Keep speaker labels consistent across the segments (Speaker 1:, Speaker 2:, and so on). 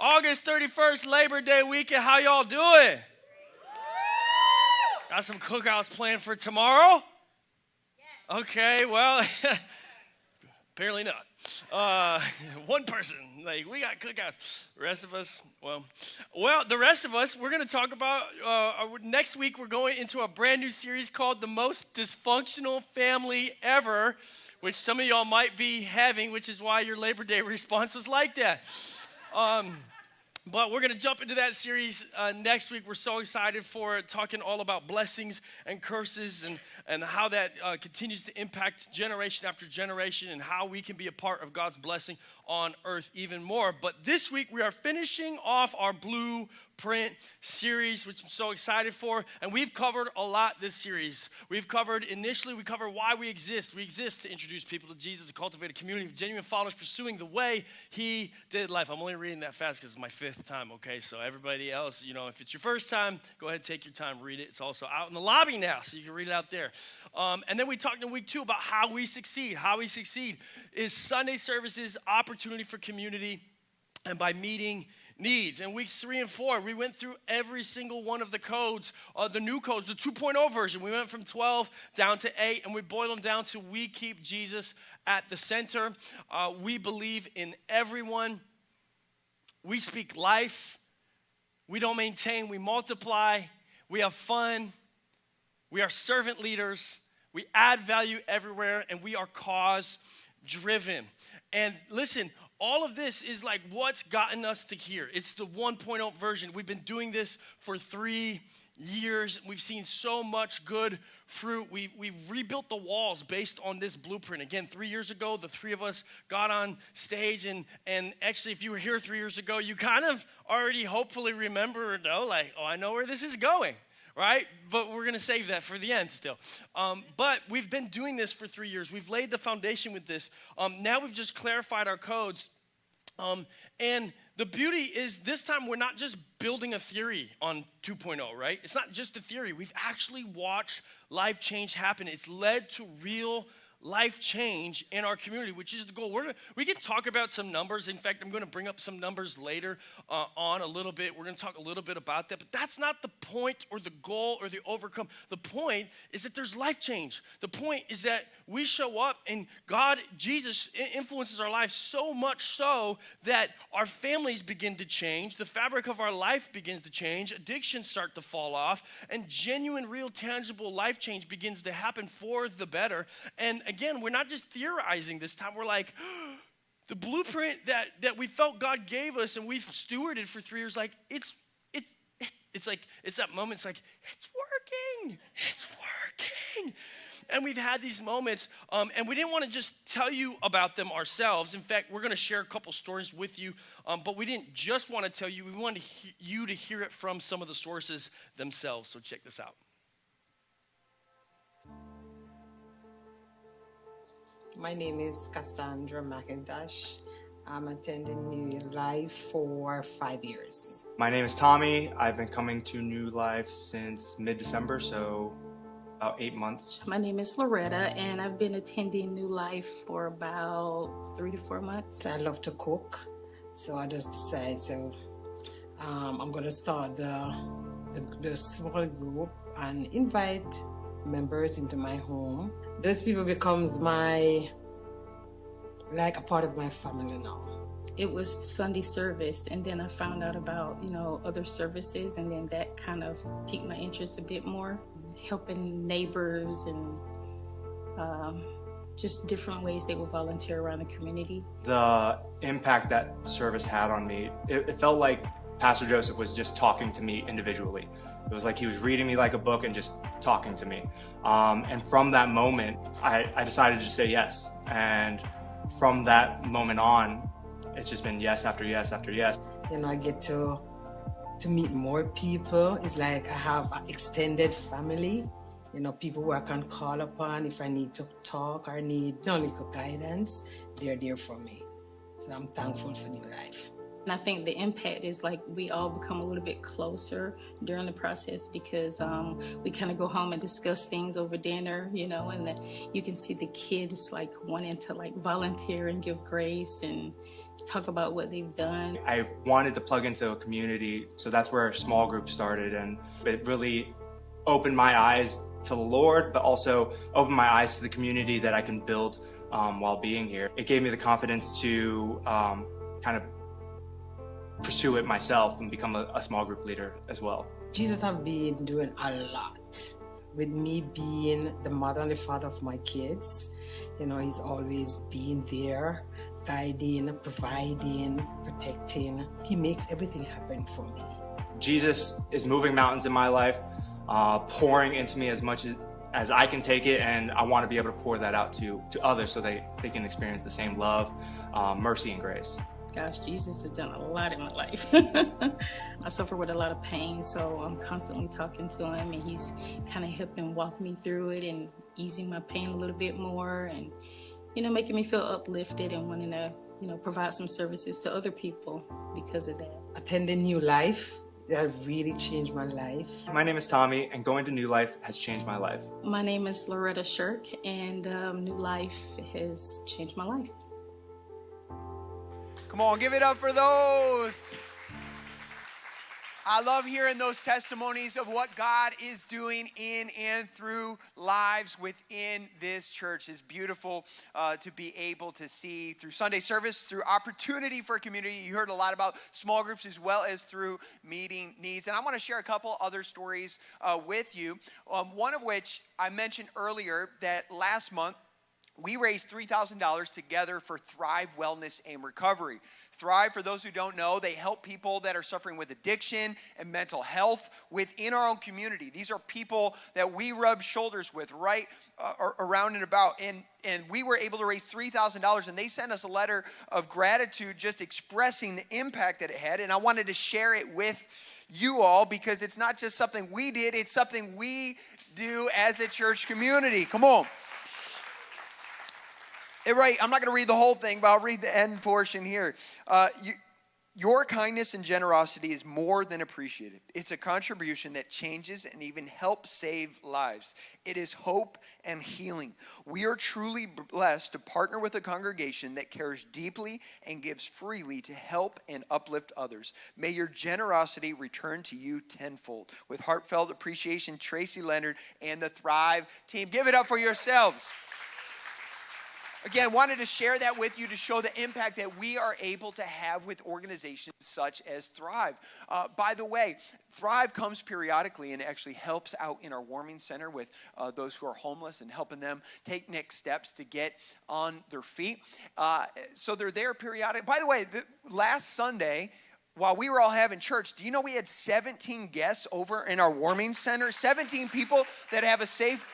Speaker 1: August 31st, Labor Day weekend. How y'all doing? Got some cookouts planned for tomorrow? Okay, well, apparently not. One person, we got cookouts. The rest of us, the rest of us, we're going to talk about, next week we're going into a brand new series called The Most Dysfunctional Family Ever, which some of y'all might be having, which is why your Labor Day response was like that. But we're going to jump into that series next week. We're so excited for it, talking all about blessings and curses and how that continues to impact generation after generation and how we can be a part of God's blessing on earth even more. But this week we are finishing off our Blueprint series, which I'm so excited for. And we've covered a lot this series. We covered why we exist. We exist to introduce people to Jesus, to cultivate a community of genuine followers pursuing the way he did life. I'm only reading that fast because it's my fifth time, okay? So everybody else, if it's your first time, go ahead, take your time, read it. It's also out in the lobby now, so you can read it out there. And then we talked in week 2 about how we succeed. How we succeed is Sunday services, opportunity for community, and by meeting needs. In weeks 3 and 4, we went through every single one of the codes, the new codes, the 2.0 version. We went from 12 down to 8, and we boiled them down to we keep Jesus at the center. We believe in everyone. We speak life. We don't maintain, we multiply. We have fun. We are servant leaders. We add value everywhere, and we are cause-driven. And listen, all of this is like what's gotten us to here. It's the 1.0 version. We've been doing this for 3 years. We've seen so much good fruit. We've rebuilt the walls based on this blueprint. Again, 3 years ago, the 3 of us got on stage. And actually, if you were here 3 years ago, you kind of already hopefully remember, I know where this is going. Right? But we're going to save that for the end still. But we've been doing this for 3 years. We've laid the foundation with this. Now we've just clarified our codes. And the beauty is this time we're not just building a theory on 2.0, right? It's not just a theory. We've actually watched life change happen. It's led to real life change in our community, which is the goal. We can talk about some numbers. In fact, I'm going to bring up some numbers later on a little bit. We're going to talk a little bit about that, but that's not the point or the goal or the overcome. The point is that there's life change. The point is that we show up and Jesus influences our lives so much so that our families begin to change, the fabric of our life begins to change, addictions start to fall off, and genuine, real, tangible life change begins to happen for the better. And again, we're not just theorizing this time. We're like, the blueprint that we felt God gave us and we've stewarded for 3 years, it's that moment. It's like, it's working. It's working. And we've had these moments, and we didn't want to just tell you about them ourselves. In fact, we're going to share a couple stories with you, but we didn't just want to tell you. We wanted you to hear it from some of the sources themselves. So check this out.
Speaker 2: My name is Cassandra McIntosh. I'm attending New Life for 5 years.
Speaker 3: My name is Tommy. I've been coming to New Life since mid-December, so about 8 months.
Speaker 4: My name is Loretta, and I've been attending New Life for about 3 to 4 months.
Speaker 2: I love to cook, so I just decided, I'm going to start the small group and invite members into my home. Those people becomes a part of my family now.
Speaker 4: It was Sunday service, and then I found out about, other services, and then that kind of piqued my interest a bit more, helping neighbors and just different ways they would volunteer around the community.
Speaker 3: The impact that service had on me, it felt like Pastor Joseph was just talking to me individually. It was like he was reading me like a book and just talking to me. And from that moment, I decided to say yes. And from that moment on, it's just been yes after yes after yes.
Speaker 2: I get to meet more people. It's like I have an extended family. People who I can call upon if I need to talk or need not only guidance, they're there for me. So I'm thankful for New Life.
Speaker 4: And I think the impact is we all become a little bit closer during the process because we kind of go home and discuss things over dinner, and that you can see the kids wanting to volunteer and give grace and talk about what they've done.
Speaker 3: I wanted to plug into a community, so that's where a small group started, and it really opened my eyes to the Lord, but also opened my eyes to the community that I can build while being here. It gave me the confidence to kind of pursue it myself and become a small group leader as well.
Speaker 2: Jesus have been doing a lot with me being the mother and the father of my kids. You know, he's always been there, guiding, providing, protecting. He makes everything happen for me.
Speaker 3: Jesus is moving mountains in my life, pouring into me as much as I can take it, and I want to be able to pour that out to others so they can experience the same love, mercy, and grace.
Speaker 4: Gosh, Jesus has done a lot in my life. I suffer with a lot of pain, so I'm constantly talking to him, and he's kind of helping walk me through it and easing my pain a little bit more, and making me feel uplifted and wanting to provide some services to other people because of that.
Speaker 2: Attending New Life, that really changed my life.
Speaker 3: My name is Tommy, and going to New Life has changed my life.
Speaker 4: My name is Loretta Shirk, and New Life has changed my life.
Speaker 5: Come on, give it up for those. I love hearing those testimonies of what God is doing in and through lives within this church. It's beautiful to be able to see through Sunday service, through opportunity for community. You heard a lot about small groups as well as through meeting needs. And I want to share a couple other stories with you, one of which I mentioned earlier that last month, we raised $3,000 together for Thrive Wellness and Recovery. Thrive, for those who don't know, they help people that are suffering with addiction and mental health within our own community. These are people that we rub shoulders with right around and about. And we were able to raise $3,000, and they sent us a letter of gratitude just expressing the impact that it had. And I wanted to share it with you all because it's not just something we did, it's something we do as a church community. Come on. Right, I'm not going to read the whole thing, but I'll read the end portion here. Your kindness and generosity is more than appreciated. It's a contribution that changes and even helps save lives. It is hope and healing. We are truly blessed to partner with a congregation that cares deeply and gives freely to help and uplift others. May your generosity return to you tenfold. With heartfelt appreciation, Tracy Leonard and the Thrive team. Give it up for yourselves. Again, wanted to share that with you to show the impact that we are able to have with organizations such as Thrive. By the way, Thrive comes periodically and actually helps out in our warming center with those who are homeless and helping them take next steps to get on their feet. So they're there periodically. By the way, last Sunday, while we were all having church, do you know we had 17 guests over in our warming center? 17 people that have a safe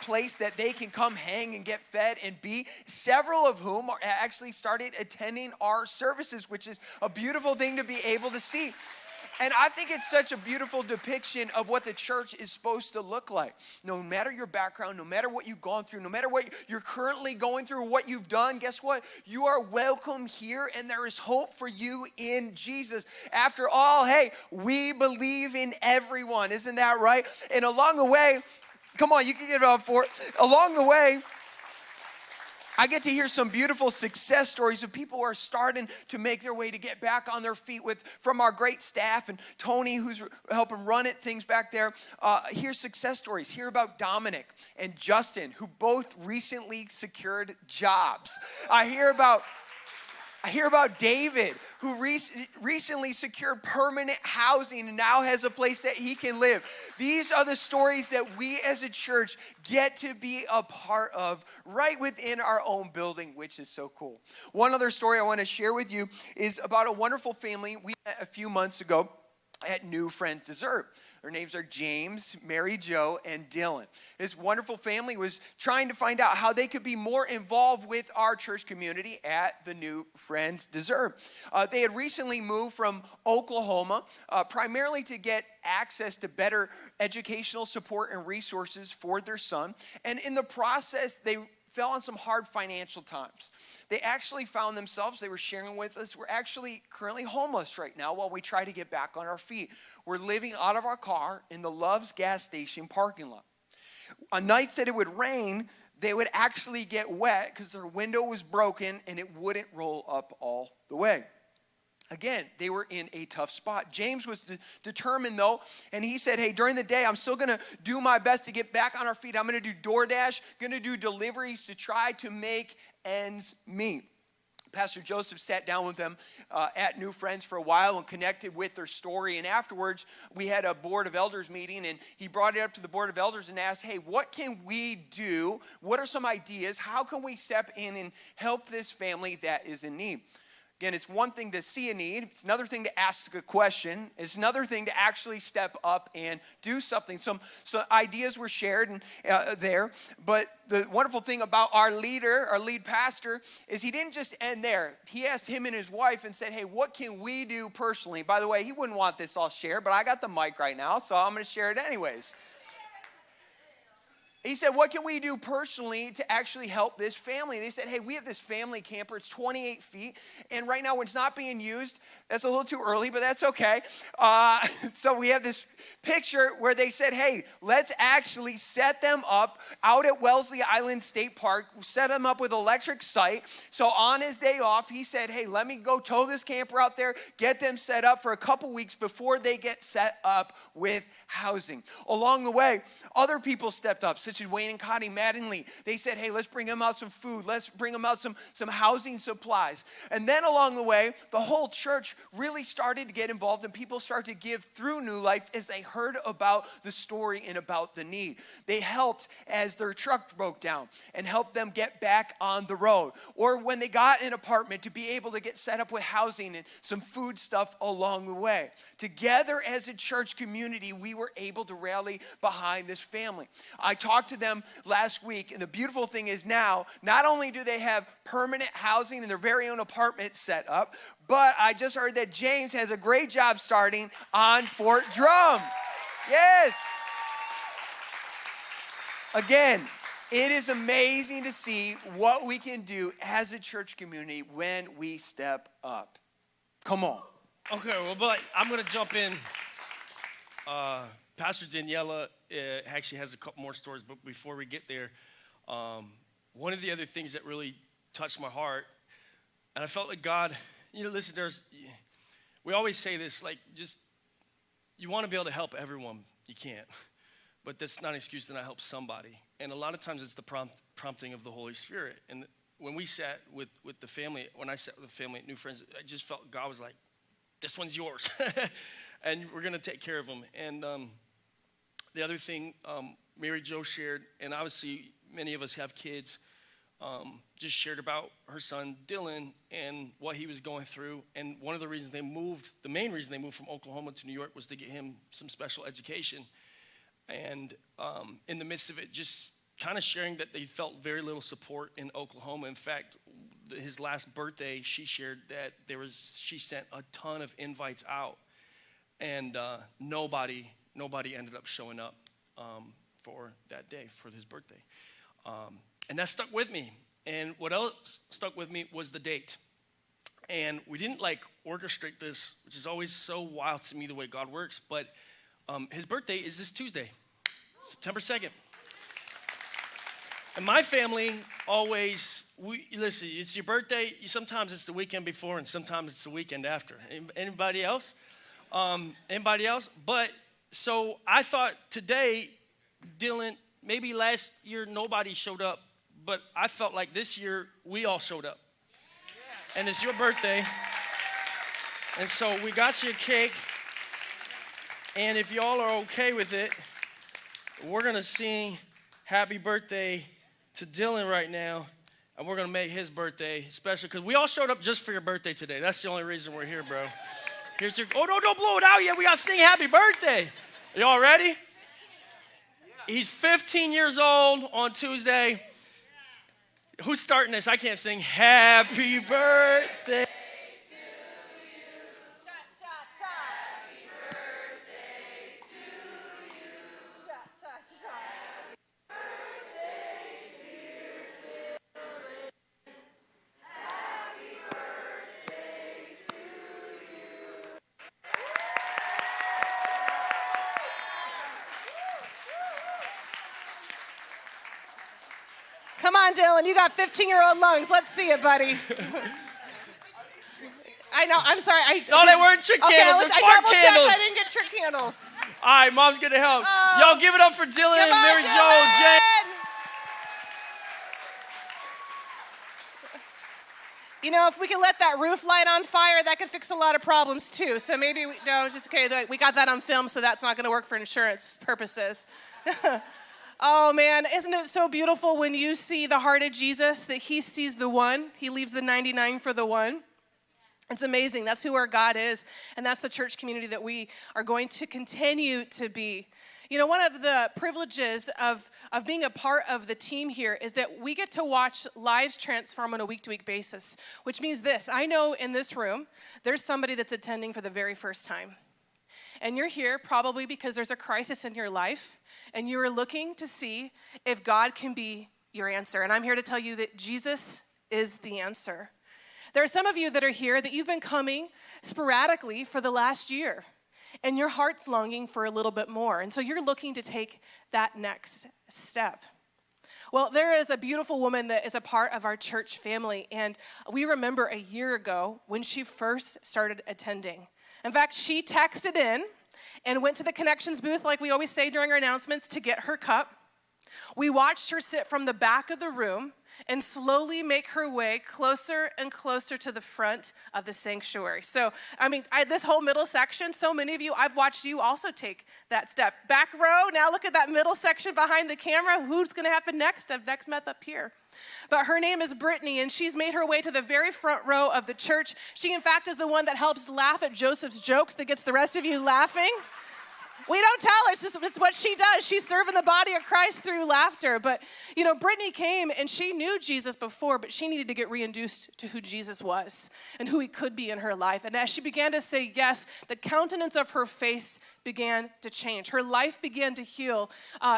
Speaker 5: place that they can come hang and get fed and be. Several of whom actually started attending our services, which is a beautiful thing to be able to see. And I think it's such a beautiful depiction of what the church is supposed to look like. No matter your background, no matter what you've gone through, no matter what you're currently going through, what you've done, guess what? You are welcome here, and there is hope for you in Jesus. After all, hey, we believe in everyone. Isn't that right? And along the way, come on, you can get it up for it. Along the way, I get to hear some beautiful success stories of people who are starting to make their way to get back on their feet from our great staff and Tony, who's helping run it, things back there. Hear success stories. Hear about Dominic and Justin, who both recently secured jobs. I hear about David, who recently secured permanent housing and now has a place that he can live. These are the stories that we as a church get to be a part of right within our own building, which is so cool. One other story I want to share with you is about a wonderful family we met a few months ago at New Friends Dessert. Their names are James, Mary Jo, and Dylan. This wonderful family was trying to find out how they could be more involved with our church community at the New Friends Dessert. They had recently moved from Oklahoma, primarily to get access to better educational support and resources for their son. And in the process, they fell on some hard financial times. They actually found themselves, they were sharing with us, we're actually currently homeless right now while we try to get back on our feet. We're living out of our car in the Love's gas station parking lot. On nights that it would rain, they would actually get wet because their window was broken and it wouldn't roll up all the way. Again, they were in a tough spot. James was determined, though, and he said, hey, during the day, I'm still going to do my best to get back on our feet. I'm going to do DoorDash, going to do deliveries to try to make ends meet. Pastor Joseph sat down with them at New Friends for a while and connected with their story. And afterwards, we had a board of elders meeting, and he brought it up to the board of elders and asked, hey, what can we do? What are some ideas? How can we step in and help this family that is in need? Again, it's one thing to see a need. It's another thing to ask a question. It's another thing to actually step up and do something. Some ideas were shared there. But the wonderful thing about our leader, our lead pastor, is he didn't just end there. He asked him and his wife and said, hey, what can we do personally? By the way, he wouldn't want this all shared, but I got the mic right now, so I'm going to share it anyways. He said, what can we do personally to actually help this family? They said, hey, we have this family camper. It's 28 feet. And right now, when it's not being used, that's a little too early, but that's okay. So we have this picture where they said, hey, let's actually set them up out at Wellesley Island State Park, set them up with electric site. So on his day off, he said, hey, let me go tow this camper out there, get them set up for a couple weeks before they get set up with housing. Along the way, other people stepped up, such as Wayne and Connie Mattingly. They said, hey, let's bring them out some food. Let's bring them out some housing supplies. And then along the way, the whole church really started to get involved, and people started to give through New Life as they heard about the story and about the need. They helped as their truck broke down and helped them get back on the road. Or when they got an apartment, to be able to get set up with housing and some food stuff along the way. Together as a church community, we were able to rally behind this family. I talked to them last week, and the beautiful thing is now, not only do they have permanent housing in their very own apartment set up, but I just heard that James has a great job starting on Fort Drum. Yes. Again, it is amazing to see what we can do as a church community when we step up. Come on.
Speaker 1: Okay, well, but I'm going to jump in. Pastor Daniela actually has a couple more stories, but before we get there, one of the other things that really touched my heart, and I felt like God, listen, we always say this, like, just, you want to be able to help everyone, you can't. But that's not an excuse to not help somebody. And a lot of times it's the prompting of the Holy Spirit. And when we sat with the family, when I sat with the family at New Friends, I just felt God was like, this one's yours. And we're going to take care of them. And the other thing Mary Jo shared, and obviously many of us have kids, just shared about her son Dylan and what he was going through. And one of the reasons the main reason they moved from Oklahoma to New York was to get him some special education. And in the midst of it, just kind of sharing that they felt very little support in Oklahoma. In fact, his last birthday, she shared that she sent a ton of invites out, and nobody ended up showing up for that day, for his birthday. And that stuck with me. And what else stuck with me was the date. And we didn't orchestrate this, which is always so wild to me the way God works, but his birthday is this Tuesday, September 2nd. And my family always, listen, it's your birthday, sometimes it's the weekend before and sometimes it's the weekend after. Anybody else? Anybody else? But, so I thought today, Dylan, maybe last year nobody showed up, but I felt like this year we all showed up. And it's your birthday. And so we got you a cake. And if y'all are okay with it, we're going to sing happy birthday to Dylan right now. And we're going to make his birthday special because we all showed up just for your birthday today. That's the only reason we're here, bro. Here's your, oh, no, don't blow it out yet. We got to sing happy birthday. Y'all ready? He's 15 years old on Tuesday. Who's starting this? I can't sing happy birthday.
Speaker 6: Come on, Dylan, you got 15-year-old lungs. Let's see it, buddy. I know, I'm sorry.
Speaker 1: No, they weren't trick candles.
Speaker 6: Okay,
Speaker 1: They're
Speaker 6: I
Speaker 1: spark
Speaker 6: double-checked.
Speaker 1: candles.
Speaker 6: I didn't get trick candles.
Speaker 1: All right, Mom's going to help.
Speaker 6: Oh.
Speaker 1: Y'all give it up for Dylan and
Speaker 6: Come on,
Speaker 1: Mary Jo, Jay.
Speaker 6: Dylan. You know, if we could let that roof light on fire, that could fix a lot of problems too. So maybe we got that on film, so that's not going to work for insurance purposes. Oh man, isn't it so beautiful when you see the heart of Jesus, that he sees the one, he leaves the 99 for the one? It's amazing. That's who our God is, and that's the church community that we are going to continue to be. You know, one of the privileges of being a part of the team here is that we get to watch lives transform on a week-to-week basis, which means this. I know in this room, there's somebody that's attending for the very first time. And you're here probably because there's a crisis in your life, and you're looking to see if God can be your answer. And I'm here to tell you that Jesus is the answer. There are some of you that are here that you've been coming sporadically for the last year, and your heart's longing for a little bit more. And so you're looking to take that next step. Well, there is a beautiful woman that is a part of our church family, and we remember a year ago when she first started attending. In fact, she texted in and went to the connections booth, like we always say during our announcements, to get her cup. We watched her sit from the back of the room and slowly make her way closer and closer to the front of the sanctuary. So, this whole middle section, so many of you, I've watched you also take that step. Back row, now look at that middle section behind the camera. Who's gonna happen next? I've next met up here. But her name is Brittany, and she's made her way to the very front row of the church. She, in fact, is the one that helps laugh at Joseph's jokes that gets the rest of you laughing. We don't tell her, it's what she does. She's serving the body of Christ through laughter. But, you know, Brittany came and she knew Jesus before, but she needed to get reintroduced to who Jesus was and who he could be in her life. And as she began to say yes, the countenance of her face began to change. Her life began to heal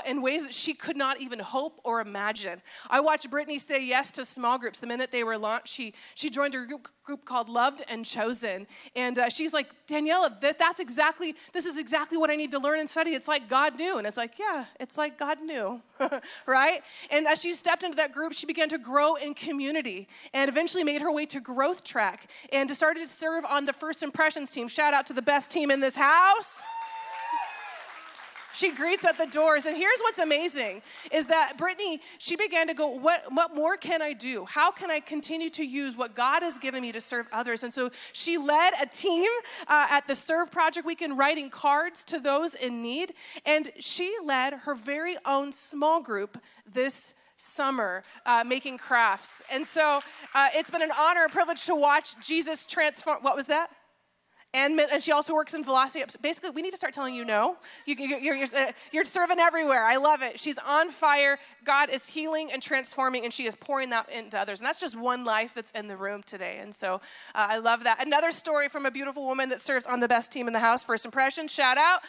Speaker 6: in ways that she could not even hope or imagine. I watched Brittany say yes to small groups. The minute they were launched, she joined a group called Loved and Chosen. And she's like, Daniela, this is exactly what I need to learn and study. It's like God knew. And it's like, yeah, it's like God knew, right? And as she stepped into that group, she began to grow in community and eventually made her way to Growth Track and started to serve on the First Impressions team. Shout out to the best team in this house. She greets at the doors. And here's what's amazing is that Brittany, she began to go, what more can I do? How can I continue to use what God has given me to serve others? And so she led a team at the Serve Project Weekend writing cards to those in need. And she led her very own small group this summer making crafts. And so it's been an honor and privilege to watch Jesus transform. What was that? And she also works in Velocity. Basically, we need to start telling you no. You're serving everywhere. I love it. She's on fire. God is healing and transforming, and she is pouring that into others. And that's just one life that's in the room today. And so I love that. Another story from a beautiful woman that serves on the best team in the house, First Impressions. Shout out.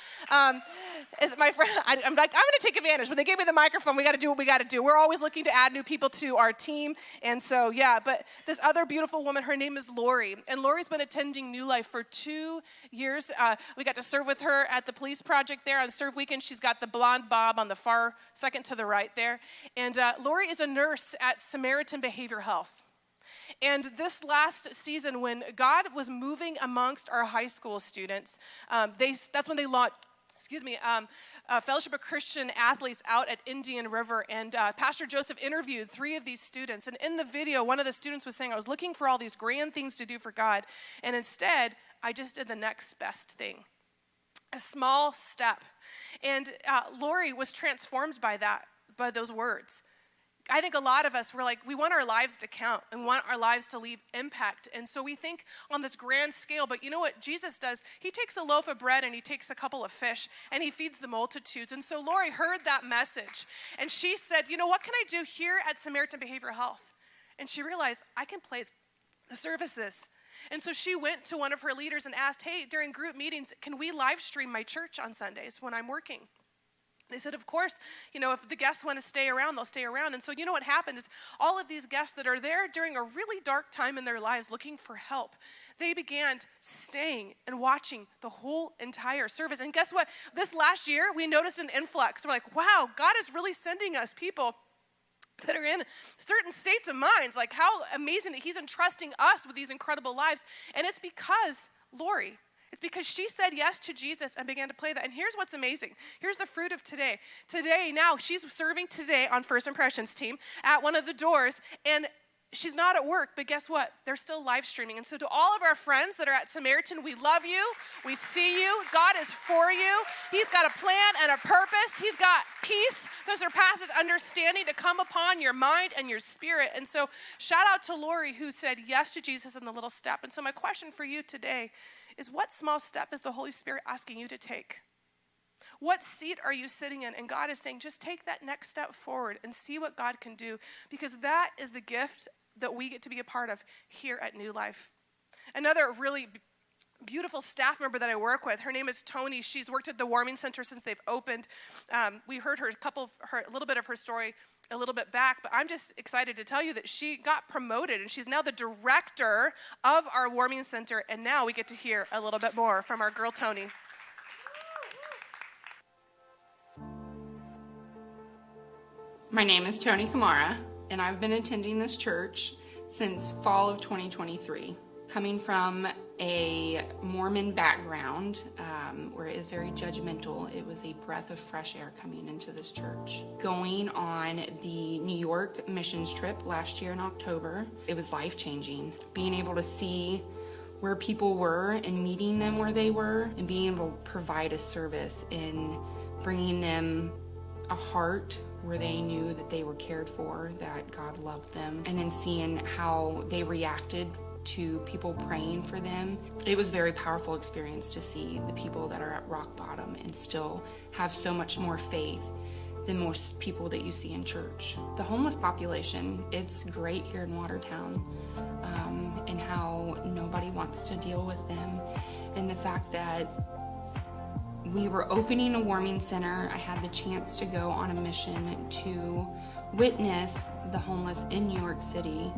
Speaker 6: Is my friend. I'm going to take advantage. When they gave me the microphone, we got to do what we got to do. We're always looking to add new people to our team. And so, yeah, but this other beautiful woman, her name is Lori. And Lori's been attending New Life for 2 years. We got to serve with her at the police project there on Serve Weekend. She's got the blonde bob on the far second to the right there. And Lori is a nurse at Samaritan Behavioral Health. And this last season, when God was moving amongst our high school students, that's when they launched, Fellowship of Christian Athletes out at Indian River. And Pastor Joseph interviewed 3 of these students. And in the video, one of the students was saying, I was looking for all these grand things to do for God. And instead, I just did the next best thing, a small step. And Lori was transformed by those words. I think a lot of us, we want our lives to count and want our lives to leave impact. And so we think on this grand scale, but you know what Jesus does? He takes a loaf of bread and he takes a couple of fish and he feeds the multitudes. And so Lori heard that message and she said, you know, what can I do here at Samaritan Behavioral Health? And she realized, I can play the services. And so she went to one of her leaders and asked, hey, during group meetings, can we live stream my church on Sundays when I'm working? They said, of course, you know, if the guests want to stay around, they'll stay around. And so you know what happened is all of these guests that are there during a really dark time in their lives looking for help, they began staying and watching the whole entire service. And guess what? This last year, we noticed an influx. We're like, wow, God is really sending us people that are in certain states of minds. Like, how amazing that he's entrusting us with these incredible lives. And it's because Lori, it's because she said yes to Jesus and began to play that. And here's what's amazing. Here's the fruit of today. Today, now, she's serving today on First Impressions team at one of the doors. And she's not at work, but guess what? They're still live streaming. And so to all of our friends that are at Samaritan, we love you. We see you. God is for you. He's got a plan and a purpose. He's got peace that surpasses understanding to come upon your mind and your spirit. And so shout out to Lori, who said yes to Jesus in the little step. And so my question for you today is, what small step is the Holy Spirit asking you to take? What seat are you sitting in? And God is saying, just take that next step forward and see what God can do, because that is the gift that we get to be a part of here at New Life. Another really beautiful staff member that I work with, her name is Tony. She's worked at the Warming Center since they've opened. We heard a little bit of her story a little bit back, but I'm just excited to tell you that she got promoted and she's now the director of our Warming Center. And now we get to hear a little bit more from our girl, Tony.
Speaker 7: My name is Tony Kamara, and I've been attending this church since fall of 2023. Coming from a Mormon background, where it is very judgmental, it was a breath of fresh air coming into this church. Going on the New York missions trip last year in October, it was life-changing. Being able to see where people were and meeting them where they were, and being able to provide a service in bringing them a heart where they knew that they were cared for, that God loved them, and then seeing how they reacted to people praying for them. It was a very powerful experience to see the people that are at rock bottom and still have so much more faith than most people that you see in church. The homeless population, it's great here in Watertown, and how nobody wants to deal with them, and the fact that we were opening a warming center. I had the chance to go on a mission to witness the homeless in New York City,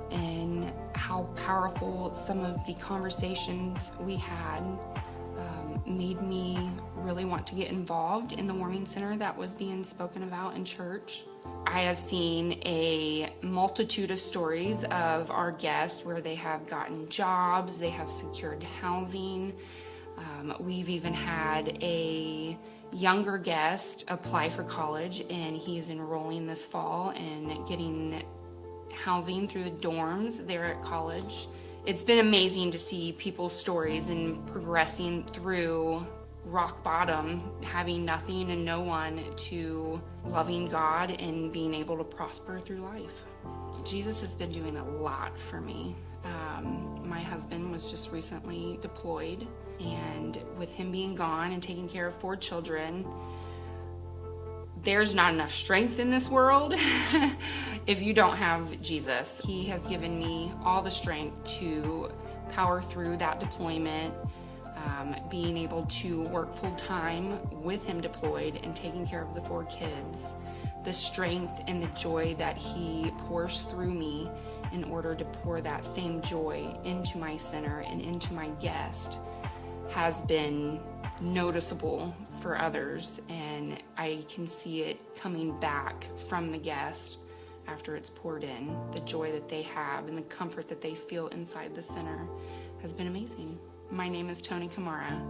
Speaker 7: and how powerful some of the conversations we had made me really want to get involved in the warming center that was being spoken about in church. I have seen a multitude of stories of our guests where they have gotten jobs, they have secured housing. We've even had a younger guest apply for college, and he's enrolling this fall and getting housing through the dorms there at college. It's been amazing to see people's stories and progressing through rock bottom, having nothing and no one, to loving God and being able to prosper through life. Jesus has been doing a lot for me. My husband was just recently deployed, and with him being gone and taking care of 4 children, there's not enough strength in this world if you don't have Jesus. He has given me all the strength to power through that deployment, being able to work full time with him deployed and taking care of the 4 kids. The strength and the joy that he pours through me in order to pour that same joy into my center and into my guest has been noticeable for others, and I can see it coming back from the guest after it's poured in. The joy that they have and the comfort that they feel inside the center has been amazing. My name is Tony Kamara,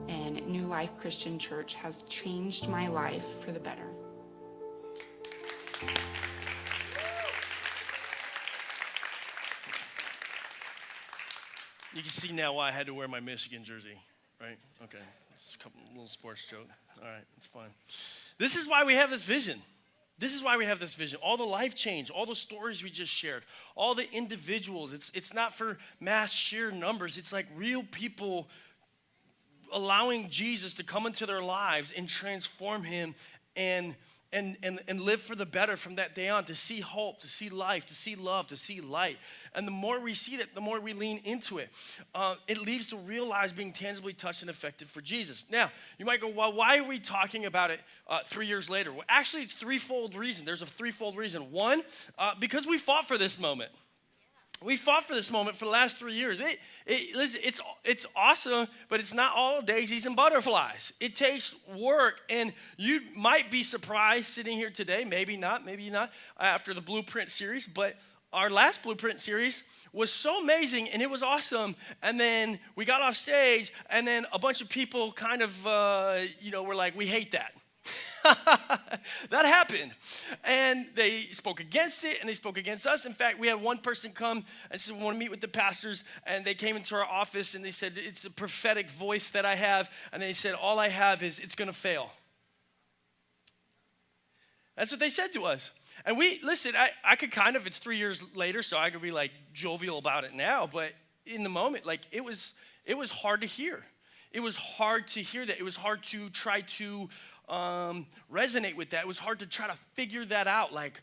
Speaker 7: and New Life Christian Church has changed my life for the better.
Speaker 1: You can see now why I had to wear my Michigan jersey, right? Okay, it's a little sports joke. All right, it's fine. This is why we have this vision. This is why we have this vision. All the life change, all the stories we just shared, all the individuals. It's not for mass sheer numbers. It's like real people allowing Jesus to come into their lives and transform him and live for the better from that day on, to see hope, to see life, to see love, to see light. And the more we see that, the more we lean into it. It leads to real lives being tangibly touched and affected for Jesus. Now, you might go, well, why are we talking about it 3 years later? Well, actually, it's threefold reason. There's a threefold reason. One, because we fought for this moment. We fought for this moment for the last 3 years. Listen, it's awesome, but it's not all daisies and butterflies. It takes work, and you might be surprised sitting here today, maybe not, after the Blueprint series, but our last Blueprint series was so amazing, and it was awesome, and then we got off stage, and then a bunch of people kind of, were like, we hate that. That happened. And they spoke against it, and they spoke against us. In fact, we had one person come and said, we want to meet with the pastors. And they came into our office, and they said, it's a prophetic voice that I have. And they said, all I have is it's going to fail. That's what they said to us. And I could kind of, it's 3 years later, so I could be like jovial about it now. But in the moment, like it was hard to hear. It was hard to hear that. It was hard to try to resonate with that. It was hard to try to figure that out. Like,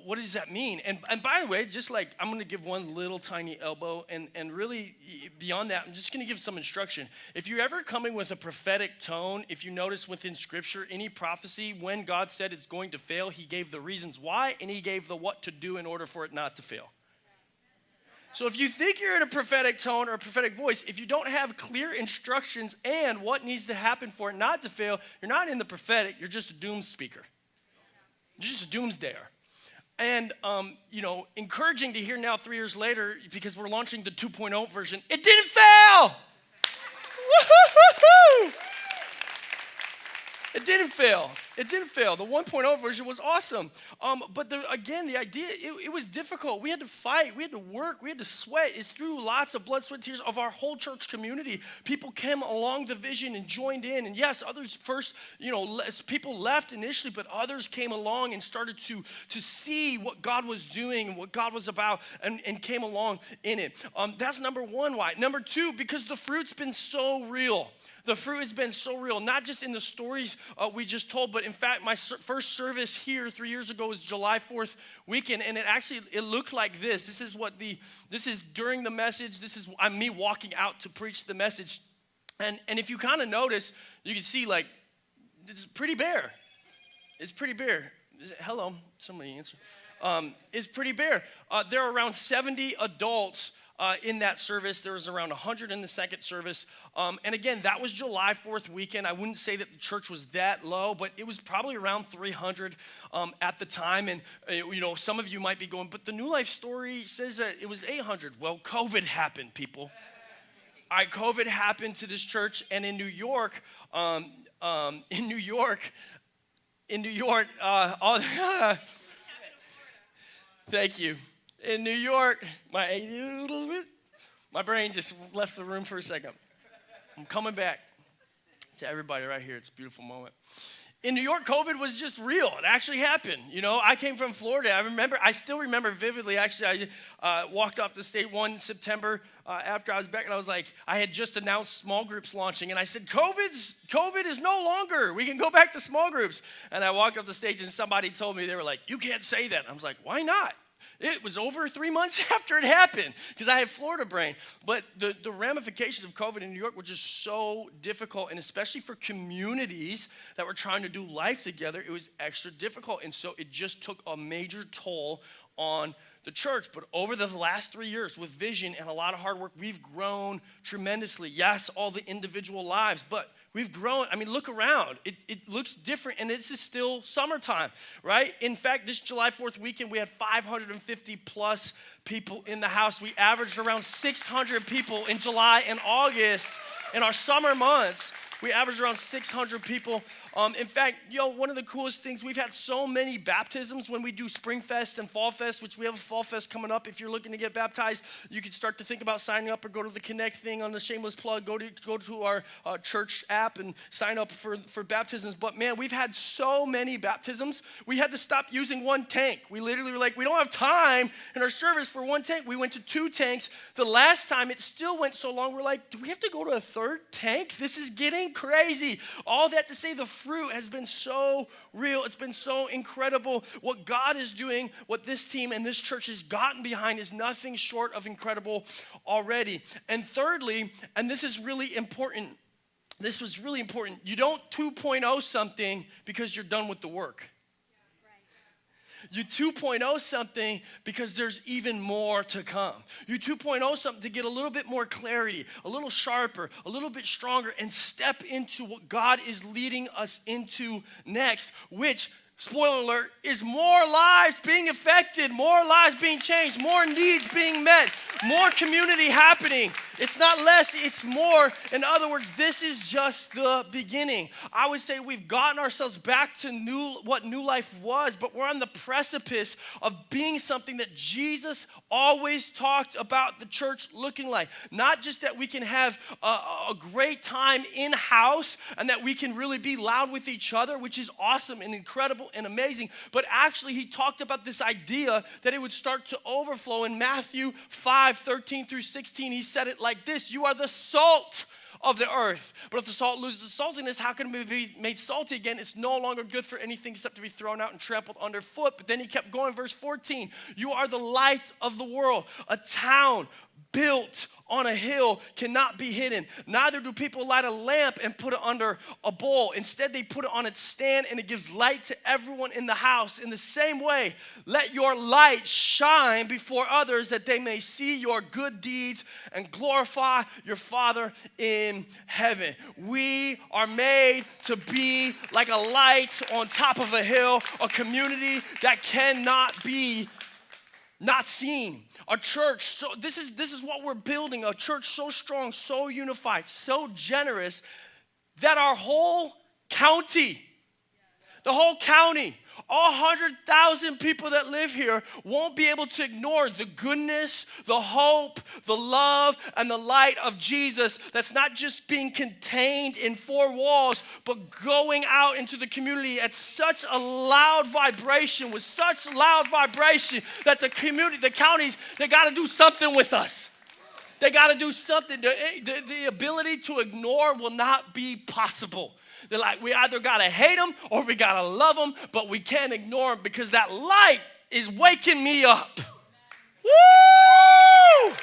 Speaker 1: what does that mean? And by the way, just like I'm going to give one little tiny elbow, and really beyond that, I'm just going to give some instruction. If you're ever coming with a prophetic tone, if you notice within Scripture, any prophecy, when God said it's going to fail, he gave the reasons why, and he gave the what to do in order for it not to fail. So if you think you're in a prophetic tone or a prophetic voice, if you don't have clear instructions and what needs to happen for it not to fail, you're not in the prophetic, you're just a doom speaker. You're just a doomsdayer. And, encouraging to hear now 3 years later, because we're launching the 2.0 version, it didn't fail! Woo-hoo-hoo-hoo! It didn't fail. It didn't fail. The 1.0 version was awesome. But the idea, it was difficult. We had to fight. We had to work. We had to sweat. It's through lots of blood, sweat, tears of our whole church community. People came along the vision and joined in. And yes, others first, people left initially, but others came along and started to see what God was doing and what God was about and came along in it. That's number one why. Number two, because the fruit's been so real. The fruit has been so real, not just in the stories we just told, but in fact, my first service here 3 years ago was July 4th weekend, and it looked like this. This is during the message. I'm me walking out to preach the message, and if you kind of notice, you can see like it's pretty bare. It's pretty bare. Hello, somebody answer. It's pretty bare. There are around 70 adults. In that service. There was around 100 in the second service. And again, that was July 4th weekend. I wouldn't say that the church was that low, but it was probably around 300 at the time. And, some of you might be going, but the New Life story says that it was 800. Well, COVID happened, people. COVID happened to this church. And in New York, thank you. In New York, my brain just left the room for a second. I'm coming back to everybody right here. It's a beautiful moment. In New York, COVID was just real. It actually happened. I came from Florida. I still remember vividly. Actually, I walked off the stage one September after I was back, and I was like, I had just announced small groups launching, and I said, COVID is no longer. We can go back to small groups. And I walked off the stage, and somebody told me, they were like, you can't say that. I was like, why not? It was over 3 months after it happened because I have Florida brain. But the ramifications of COVID in New York were just so difficult, and especially for communities that were trying to do life together, it was extra difficult. And so it just took a major toll on the church. But over the last 3 years with vision and a lot of hard work, we've grown tremendously. Yes, all the individual lives, but we've grown. I mean, look around. It looks different, and this is still summertime, right? In fact, this July 4th weekend, we had 550 plus people in the house. We averaged around 600 people in July and August. In our summer months, we averaged around 600 people. In fact, one of the coolest things, we've had so many baptisms when we do Spring Fest and Fall Fest, which we have a Fall Fest coming up. If you're looking to get baptized, you can start to think about signing up or go to the Connect thing on the shameless plug. Go to our church app and sign up for baptisms. But man, we've had so many baptisms. We had to stop using one tank. We literally were like, we don't have time in our service for one tank. We went to 2 tanks. The last time it still went so long, we're like, do we have to go to a 3rd tank? This is getting crazy. All that to say, the fruit has been so real. It's been so incredible. What God is doing, what this team and this church has gotten behind is nothing short of incredible already. And thirdly, and this is really important, this was really important, you don't 2.0 something because you're done with the work. You 2.0 something because there's even more to come. You 2.0 something to get a little bit more clarity, a little sharper, a little bit stronger, and step into what God is leading us into next, which, spoiler alert, is more lives being affected, more lives being changed, more needs being met, more community happening. It's not less, it's more. In other words, this is just the beginning. I would say we've gotten ourselves back to what new life was, but we're on the precipice of being something that Jesus always talked about the church looking like. Not just that we can have a great time in-house and that we can really be loud with each other, which is awesome and incredible and amazing, but actually he talked about this idea that it would start to overflow. In Matthew 5:13-16, he said it like this: you are the salt of the earth. But if the salt loses its saltiness, how can it be made salty again? It's no longer good for anything except to be thrown out and trampled underfoot. But then he kept going, verse 14, you are the light of the world. A town built on a hill cannot be hidden. Neither do people light a lamp and put it under a bowl. Instead, they put it on its stand, and it gives light to everyone in the house. In the same way, let your light shine before others, that they may see your good deeds and glorify your Father in heaven. We are made to be like a light on top of a hill, a community that cannot be not seen. A church, so this is what we're building, a church so strong, so unified, so generous that our whole county, the whole county, all 100,000 people that live here won't be able to ignore the goodness, the hope, the love, and the light of Jesus that's not just being contained in four walls, but going out into the community at such a loud vibration, with such loud vibration that the community, the counties, they got to do something with us. They got to do something. The ability to ignore will not be possible. They're like, we either got to hate them or we got to love them, but we can't ignore them because that light is waking me up. Woo!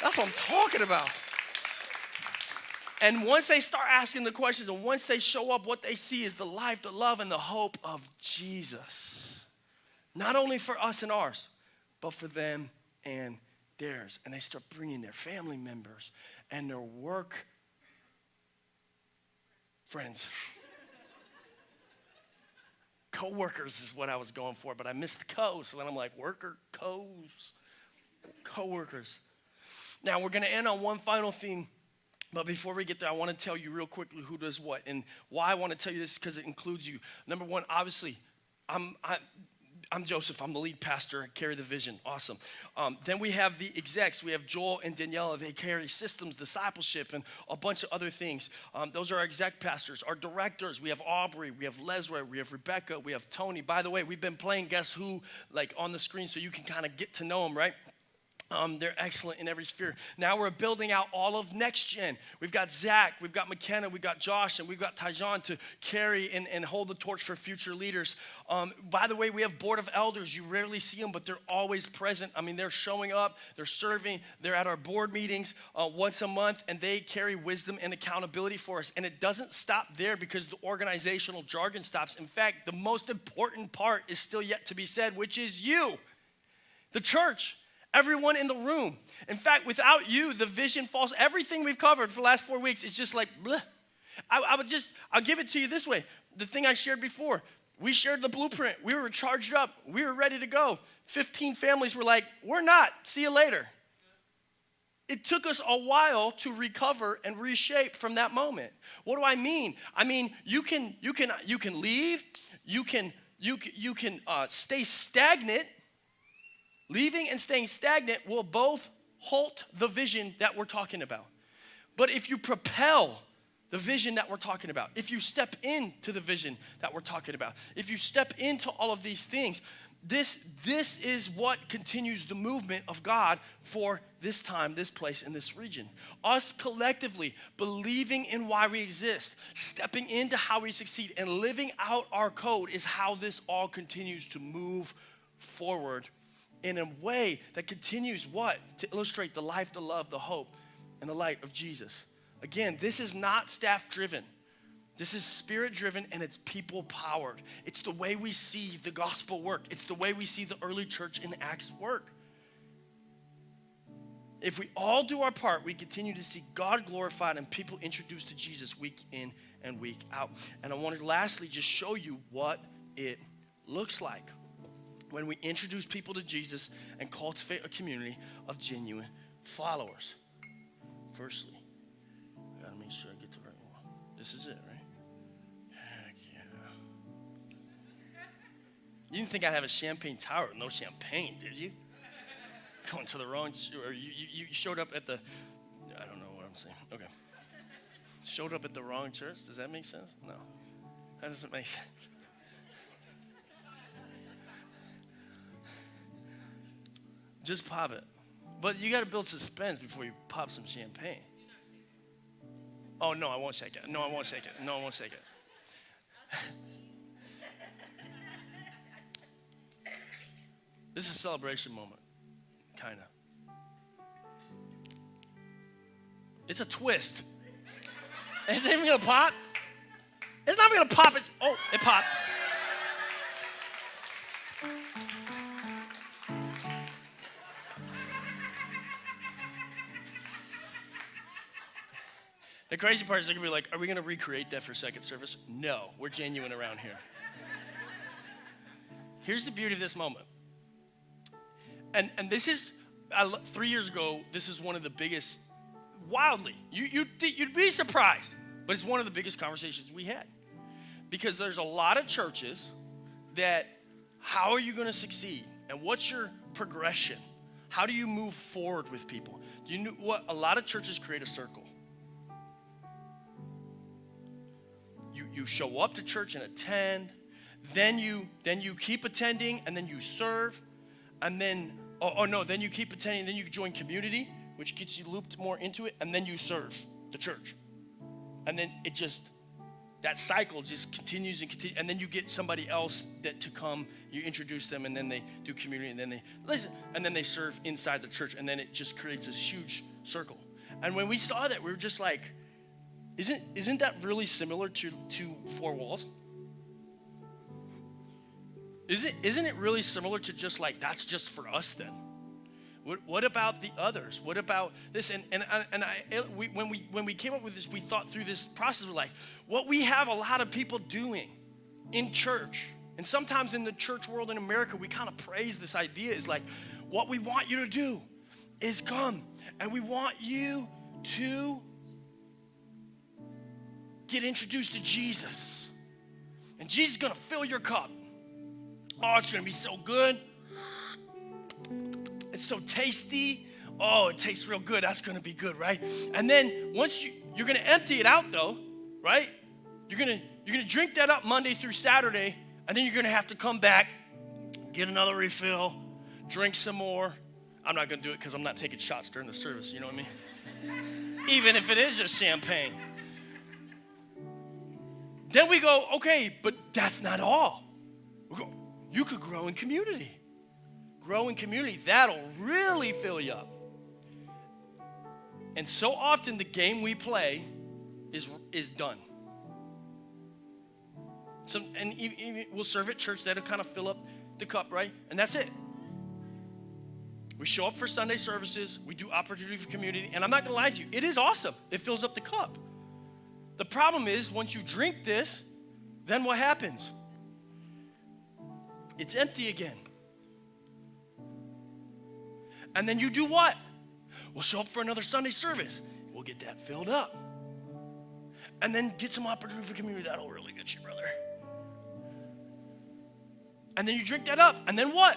Speaker 1: That's what I'm talking about. And once they start asking the questions and once they show up, what they see is the life, the love, and the hope of Jesus. Not only for us and ours, but for them and theirs. And they start bringing their family members and their work friends. Co-workers is what I was going for, but I missed the co, so then I'm like, co-workers. Now, we're going to end on one final thing, but before we get there, I want to tell you real quickly who does what, and why I want to tell you this because it includes you. Number one, obviously, I'm Joseph. I'm the lead pastor. I carry the vision. Awesome. Then we have the execs. We have Joel and Daniela. They carry systems, discipleship, and a bunch of other things. Those are our exec pastors. Our directors, we have Aubrey, we have Leslie, we have Rebecca, we have Tony. By the way, we've been playing Guess Who like on the screen so you can kind of get to know them, right? They're excellent in every sphere. Now we're building out all of Next Gen. We've got Zach, we've got McKenna, we've got Josh, and we've got Tyjon to carry and hold the torch for future leaders. By the way, we have Board of Elders. You rarely see them, but they're always present. I mean, they're showing up, they're serving, they're at our board meetings once a month, and they carry wisdom and accountability for us. And it doesn't stop there because the organizational jargon stops. In fact, the most important part is still yet to be said, which is you, the church. Everyone in the room. In fact, without you, the vision falls. Everything we've covered for the last 4 weeks is just like, bleh. I'll give it to you this way. The thing I shared before, we shared the blueprint. We were charged up. We were ready to go. 15 families were like, we're not. See you later. It took us a while to recover and reshape from that moment. What do I mean? I mean, you can leave. You can stay stagnant. Leaving and staying stagnant will both halt the vision that we're talking about. But if you propel the vision that we're talking about, if you step into the vision that we're talking about, if you step into all of these things, this is what continues the movement of God for this time, this place, and this region. Us collectively believing in why we exist, stepping into how we succeed, and living out our code is how this all continues to move forward in a way that continues what? To illustrate the life, the love, the hope, and the light of Jesus. Again, this is not staff-driven. This is spirit-driven and it's people-powered. It's the way we see the gospel work. It's the way we see the early church in Acts work. If we all do our part, we continue to see God glorified and people introduced to Jesus week in and week out. And I want to lastly just show you what it looks like when we introduce people to Jesus and cultivate a community of genuine followers. Firstly, I gotta make sure I get the right one. This is it, right? Heck yeah. You didn't think I'd have a champagne tower with no champagne, did you? Going to the wrong, or you showed up at the, I don't know what I'm saying. Okay. Showed up at the wrong church? Does that make sense? No. That doesn't make sense. Just pop it. But you got to build suspense before you pop some champagne. Oh, no, I won't shake it. No, I won't shake it. No, I won't shake it. This is a celebration moment, kind of. It's a twist. Is it even going to pop? It's not even going to pop. Oh, it popped. The crazy part is they're going to be like, are we going to recreate that for second service? No, we're genuine around here. Here's the beauty of this moment. And this is, 3 years ago, this is one of the biggest, wildly, you'd be surprised, but it's one of the biggest conversations we had. Because there's a lot of churches that, how are you going to succeed? And what's your progression? How do you move forward with people? Do you know what? A lot of churches create a circle. You show up to church and attend, then you keep attending, and then you serve, and then, then you keep attending, then you join community, which gets you looped more into it, and then you serve the church. And then that cycle just continues and continues, and then you get somebody else to come, you introduce them, and then they do community, and then they listen, and then they serve inside the church, and then it just creates this huge circle. And when we saw that, we were just like, Isn't that really similar to four walls? Isn't it really similar to just like, that's just for us then? What about the others? What about this? When we came up with this, we thought through this process. We're like, what we have a lot of people doing in church, and sometimes in the church world in America, we kind of praise this idea is like, what we want you to do is come, and we want you to get introduced to Jesus. And Jesus is going to fill your cup. Oh, it's going to be so good. It's so tasty. Oh, it tastes real good. That's going to be good, right? And then once you're going to empty it out though, right? You're going to drink that up Monday through Saturday, and then you're going to have to come back, get another refill, drink some more. I'm not going to do it because I'm not taking shots during the service, you know what I mean? Even if it is just champagne. Then we go, okay, but that's not all. We go, you could grow in community. Grow in community. That'll really fill you up. And so often the game we play is done. And even we'll serve at church. That'll kind of fill up the cup, right? And that's it. We show up for Sunday services. We do opportunity for community. And I'm not going to lie to you. It is awesome. It fills up the cup. The problem is, once you drink this, then what happens? It's empty again. And then you do what? We'll show up for another Sunday service. We'll get that filled up. And then get some opportunity for community. That'll really get you, brother. And then you drink that up. And then what?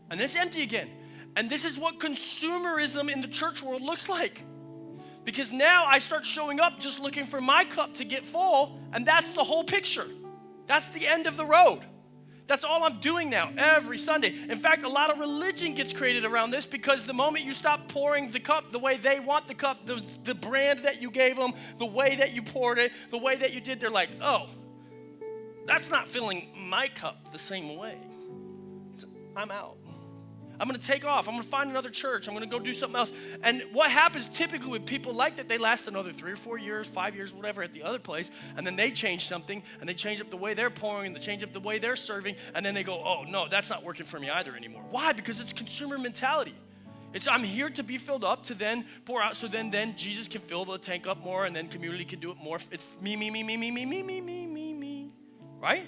Speaker 1: And then it's empty again. And this is what consumerism in the church world looks like. Because now I start showing up just looking for my cup to get full, and that's the whole picture. That's the end of the road. That's all I'm doing now every Sunday. In fact, a lot of religion gets created around this because the moment you stop pouring the cup the way they want the cup, the brand that you gave them, the way that you poured it, the way that you did, they're like, oh, that's not filling my cup the same way. I'm out. I'm going to take off. I'm going to find another church. I'm going to go do something else. And what happens typically with people like that, they last another 3 or 4 years, 5 years, whatever, at the other place. And then they change something, and they change up the way they're pouring, and they change up the way they're serving. And then they go, oh, no, that's not working for me either anymore. Why? Because it's consumer mentality. It's I'm here to be filled up to then pour out so then Jesus can fill the tank up more and then community can do it more. It's me, right?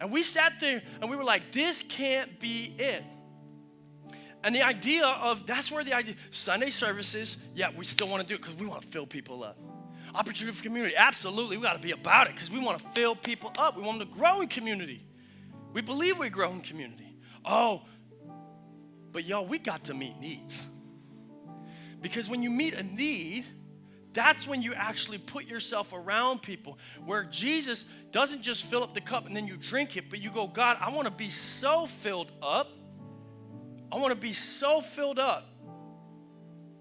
Speaker 1: And we sat there and we were like, this can't be it. And the idea of, that's where the idea, Sunday services, yeah, we still want to do it because we want to fill people up. Opportunity for community, absolutely, we got to be about it because we want to fill people up. We want them to grow in community. We believe we grow in community. Oh, but y'all, we got to meet needs. Because when you meet a need, that's when you actually put yourself around people where Jesus doesn't just fill up the cup and then you drink it, but you go, God, I want to be so filled up. I want to be so filled up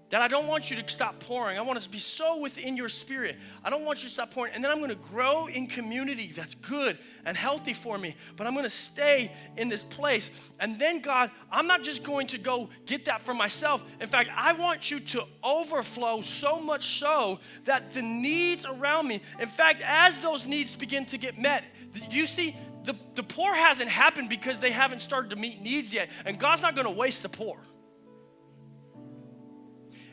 Speaker 1: that I don't want you to stop pouring. I want us to be so within your spirit. I don't want you to stop pouring. And then I'm going to grow in community that's good and healthy for me. But I'm going to stay in this place. And then, God, I'm not just going to go get that for myself. In fact, I want you to overflow so much so that the needs around me, in fact, as those needs begin to get met, you see, the poor hasn't happened because they haven't started to meet needs yet. And God's not going to waste the poor.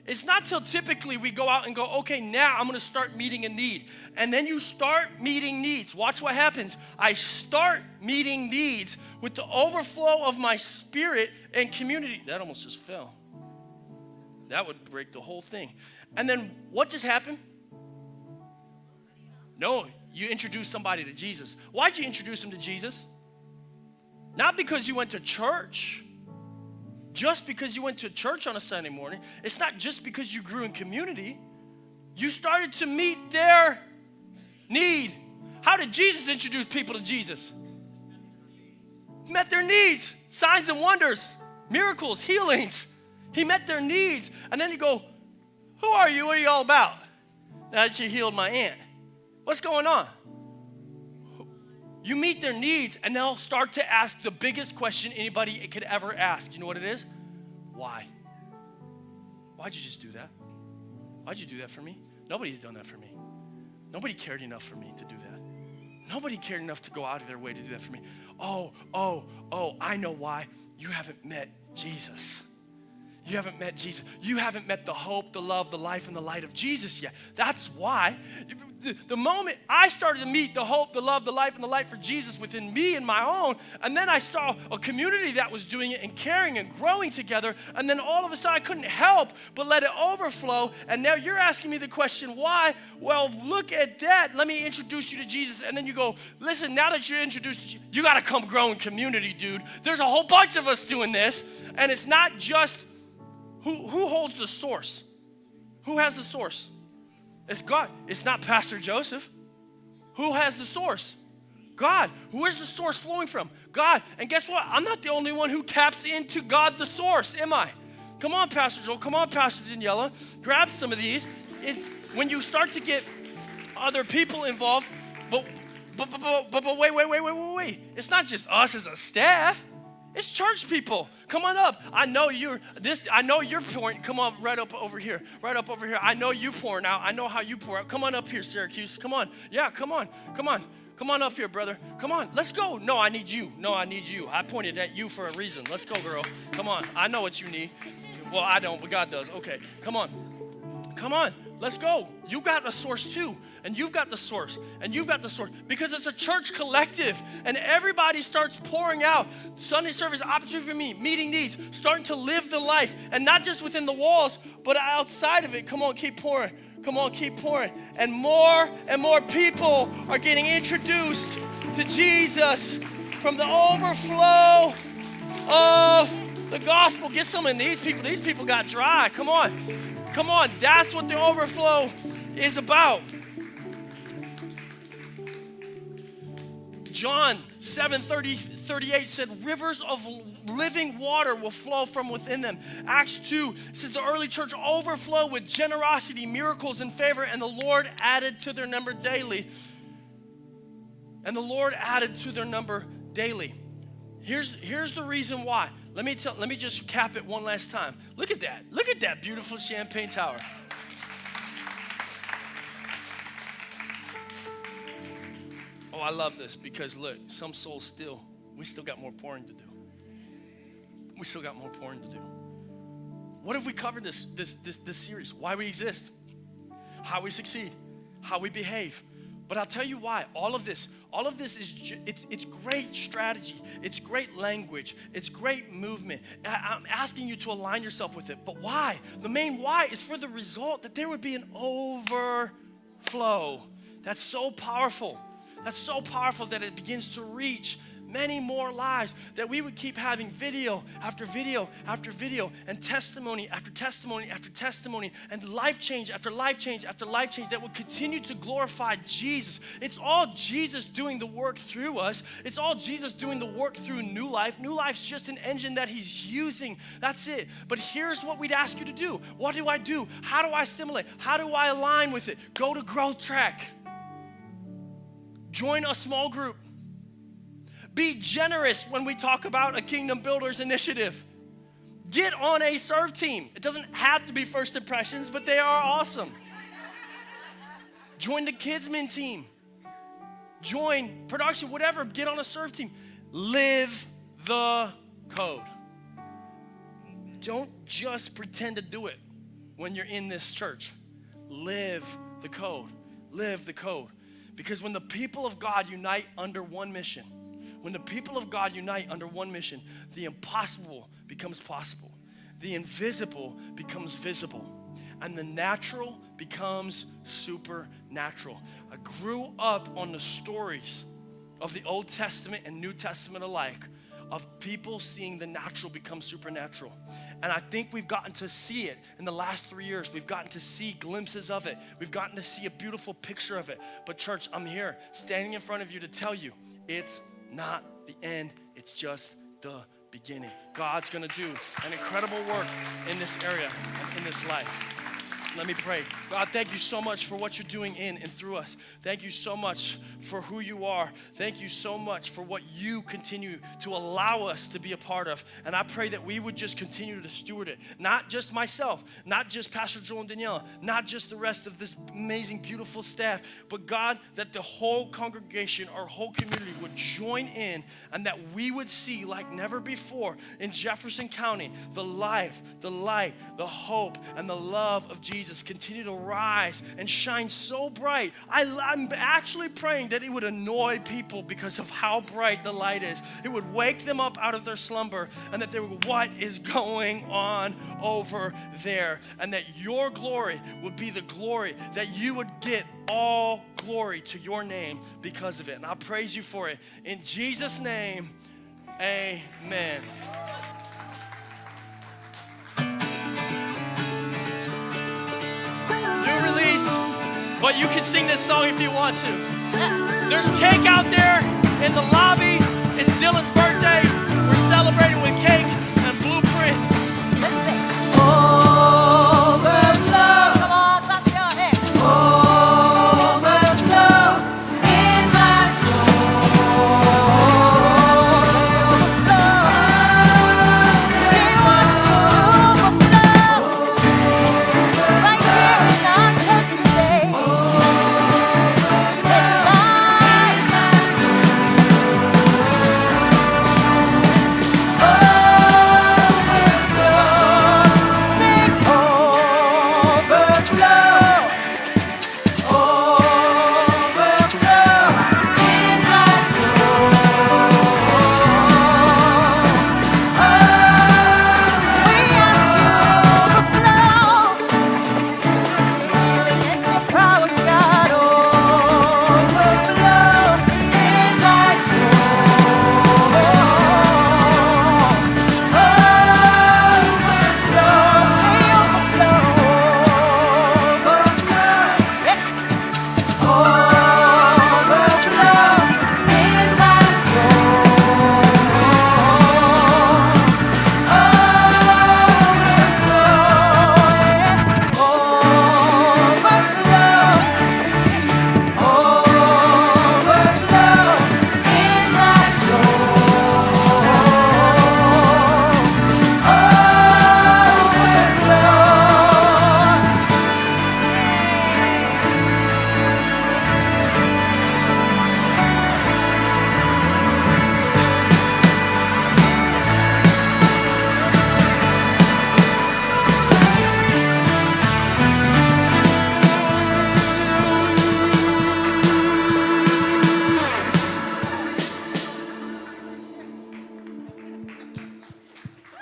Speaker 1: It's not till typically we go out and go, okay, now I'm going to start meeting a need. And then you start meeting needs. Watch what happens. I start meeting needs with the overflow of my spirit and community. That almost just fell. That would break the whole thing. And then what just happened? No, you introduced somebody to Jesus. Why'd you introduce them to Jesus? Not because you went to church. Just because you went to church on a Sunday morning. It's not just because you grew in community. You started to meet their need. How did Jesus introduce people to Jesus? Met their needs. Signs and wonders, miracles, healings. He met their needs. And then you go, who are you? What are you all about? Now that you healed my aunt. What's going on? You meet their needs, and they'll start to ask the biggest question anybody could ever ask. You know what it is? Why? Why'd you just do that? Why'd you do that for me? Nobody's done that for me. Nobody cared enough for me to do that. Nobody cared enough to go out of their way to do that for me. Oh, I know why. You haven't met Jesus. You haven't met Jesus. You haven't met the hope, the love, the life, and the light of Jesus yet. That's why. The moment I started to meet the hope, the love, the life, and the light for Jesus within me and my own, and then I saw a community that was doing it and caring and growing together, and then all of a sudden I couldn't help but let it overflow, and now you're asking me the question, why? Well, look at that. Let me introduce you to Jesus, and then you go, listen, now that you're introduced to Jesus, you got to come grow in community, dude. There's a whole bunch of us doing this, and it's not just who holds the source? Who has the source? It's God. It's not Pastor Joseph. Who has the source? God. Where's the source flowing from? God. And guess what? I'm not the only one who taps into God the source, am I? Come on, Pastor Joel. Come on, Pastor Daniela. Grab some of these. It's when you start to get other people involved, but wait. It's not just us as a staff. It's church people. Come on up. I know you're pouring. Come on, right up over here. I know you pouring out. I know how you pour out. Come on up here, Syracuse. Come on. Yeah, come on. Come on up here, brother. Come on. Let's go. No, I need you. I pointed at you for a reason. Let's go, girl. Come on. I know what you need. Well, I don't, but God does. Okay. Come on. Let's go. You got a source too. And you've got the source. And you've got the source. Because it's a church collective. And everybody starts pouring out. Sunday service, opportunity for me, meeting needs, starting to live the life. And not just within the walls, but outside of it. Come on, keep pouring. And more people are getting introduced to Jesus from the overflow of the gospel. Get some of these people. These people got dry. Come on. That's what the overflow is about. John 7:38 said, rivers of living water will flow from within them. Acts 2 says the early church overflowed with generosity, miracles, and favor, and the Lord added to their number daily. Here's the reason why. Let me just cap it one last time. Look at that. Look at that beautiful champagne tower. Oh, I love this because look, some souls we still got more pouring to do. We still got more pouring to do. What have we covered this series? Why we exist, how we succeed, how we behave. But I'll tell you why. All of this is it's great strategy. It's great language. It's great movement. I'm asking you to align yourself with it. But why? The main why is for the result that there would be an overflow. That's so powerful. That's so powerful that it begins to reach many more lives, that we would keep having video after video after video and testimony after testimony after testimony and life change after life change after life change that would continue to glorify Jesus. It's all Jesus doing the work through us. It's all Jesus doing the work through New Life. New Life's just an engine that he's using. That's it. But here's what we'd ask you to do. What do I do? How do I assimilate? How do I align with it? Go to Growth Track. Join a small group. Be generous when we talk about a Kingdom Builders initiative. Get on a serve team. It doesn't have to be First Impressions, but they are awesome. Join the Kidsmen team. Join production, whatever. Get on a serve team. Live the code. Don't just pretend to do it when you're in this church. Live the code. Live the code. Because when the people of God unite under one mission, the impossible becomes possible. The invisible becomes visible. And the natural becomes supernatural. I grew up on the stories of the Old Testament and New Testament alike of people seeing the natural become supernatural. And I think we've gotten to see it in the last 3 years. We've gotten to see glimpses of it. We've gotten to see a beautiful picture of it. But church, I'm here standing in front of you to tell you it's not the end, it's just the beginning. God's gonna do an incredible work in this area and in this life. Let me pray. God, thank you so much for what you're doing in and through us. Thank you so much for who you are. Thank you so much for what you continue to allow us to be a part of. And I pray that we would just continue to steward it. Not just myself, not just Pastor Joel and Daniela, not just the rest of this amazing, beautiful staff, but God, that the whole congregation, our whole community would join in and that we would see like never before in Jefferson County, the life, the light, the hope, and the love of Jesus continue to rise and shine so bright. I'm actually praying that it would annoy people because of how bright the light is. It would wake them up out of their slumber and that they would go, what is going on over there? And that your glory would be the glory, that you would get all glory to your name because of it. And I praise you for it. In Jesus' name, amen. Released, but you can sing this song if you want to. There's cake out there in the lobby.